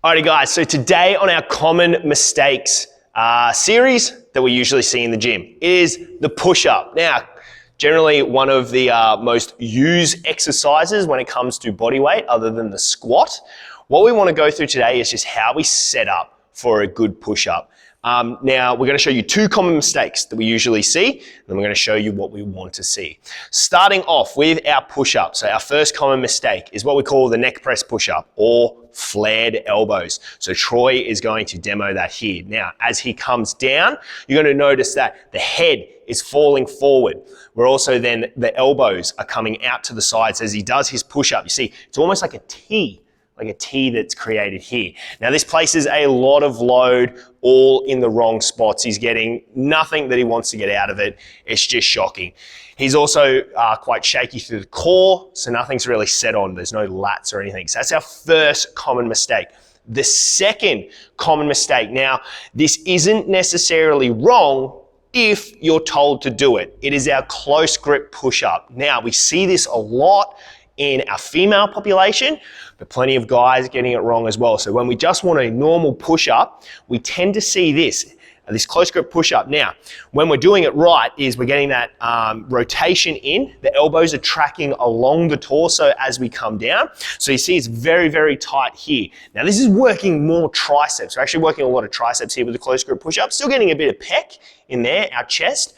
Alrighty guys, so today on our common mistakes series that we usually see in the gym is the push-up. Now, generally one of the most used exercises when it comes to body weight other than the squat. What we want to go through today is just how we set up for a good push-up. Now, we're going to show you two common mistakes that we usually see, and then we're going to show you what we want to see. Starting off with our push-up. So our first common mistake is what we call the neck press push-up or flared elbows. So Troy is going to demo that here. Now, as he comes down, you're going to notice that the head is falling forward. We're also then, the elbows are coming out to the sides as he does his push-up. You see, it's almost like a T that's created here. Now this places a lot of load all in the wrong spots. He's getting nothing that he wants to get out of it. It's just shocking. He's also quite shaky through the core, so nothing's really set on. There's no lats or anything. So that's our first common mistake. The second common mistake, now this isn't necessarily wrong if you're told to do it. It is our close grip push-up. Now we see this a lot in our female population, but plenty of guys getting it wrong as well. So when we just want a normal push-up, we tend to see this close grip push-up. Now, when we're doing it right is we're getting that rotation in, the elbows are tracking along the torso as we come down. So you see it's very, very tight here. Now this is working more triceps. We're actually working a lot of triceps here with the close grip push-up, still getting a bit of pec in there, our chest.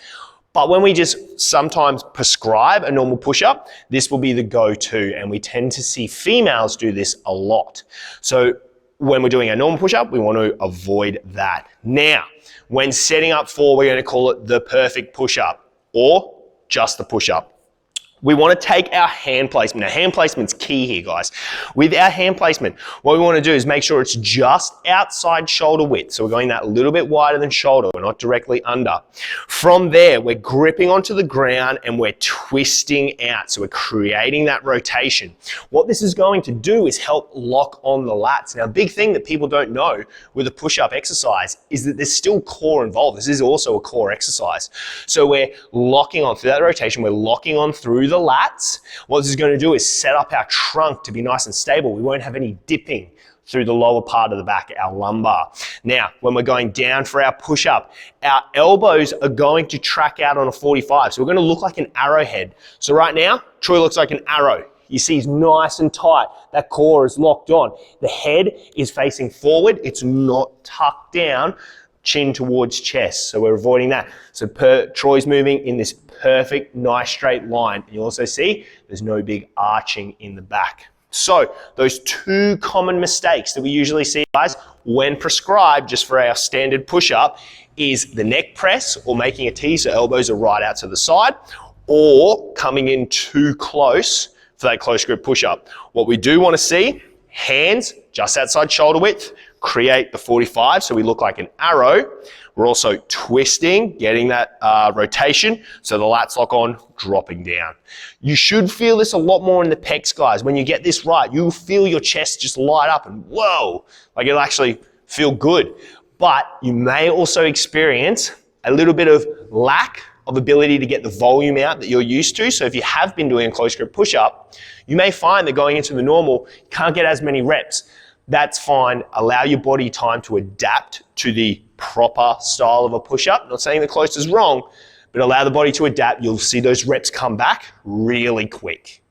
But when we just sometimes prescribe a normal push-up, this will be the go-to, and we tend to see females do this a lot. So when we're doing a normal push-up, we want to avoid that. Now, when setting up for, we're going to call it the perfect push-up or just the push-up. We want to take our hand placement. Now, hand placement's key here, guys. With our hand placement, what we want to do is make sure it's just outside shoulder width. So we're going that a little bit wider than shoulder. We're not directly under. From there, we're gripping onto the ground and we're twisting out. So we're creating that rotation. What this is going to do is help lock on the lats. Now, a big thing that people don't know with a push-up exercise is that there's still core involved. This is also a core exercise. So we're locking on through that rotation. We're locking on through the lats. What this is going to do is set up our trunk to be nice and stable. We won't have any dipping through the lower part of the back, our lumbar. Now, when we're going down for our push-up, our elbows are going to track out on a 45. So we're going to look like an arrowhead. So right now, Troy looks like an arrow. You see he's nice and tight. That core is locked on. The head is facing forward. It's not tucked down, chin towards chest. So we're avoiding that. So Troy's moving in this perfect, nice straight line. And you'll also see there's no big arching in the back. So those two common mistakes that we usually see, guys, when prescribed just for our standard push-up is the neck press or making a T, so elbows are right out to the side, or coming in too close for that close grip push-up. What we do want to see, hands just outside shoulder width, create the 45 so we look like an arrow. We're also twisting, getting that rotation so the lats lock on, dropping down. You should feel this a lot more in the pecs, guys. When you get this right, you'll feel your chest just light up and whoa, like it'll actually feel good. But you may also experience a little bit of lack of ability to get the volume out that you're used to. So if you have been doing a close grip push-up, you may find that going into the normal, you can't get as many reps. That's fine. Allow your body time to adapt to the proper style of a push-up. Not saying the close is wrong, but allow the body to adapt. You'll see those reps come back really quick.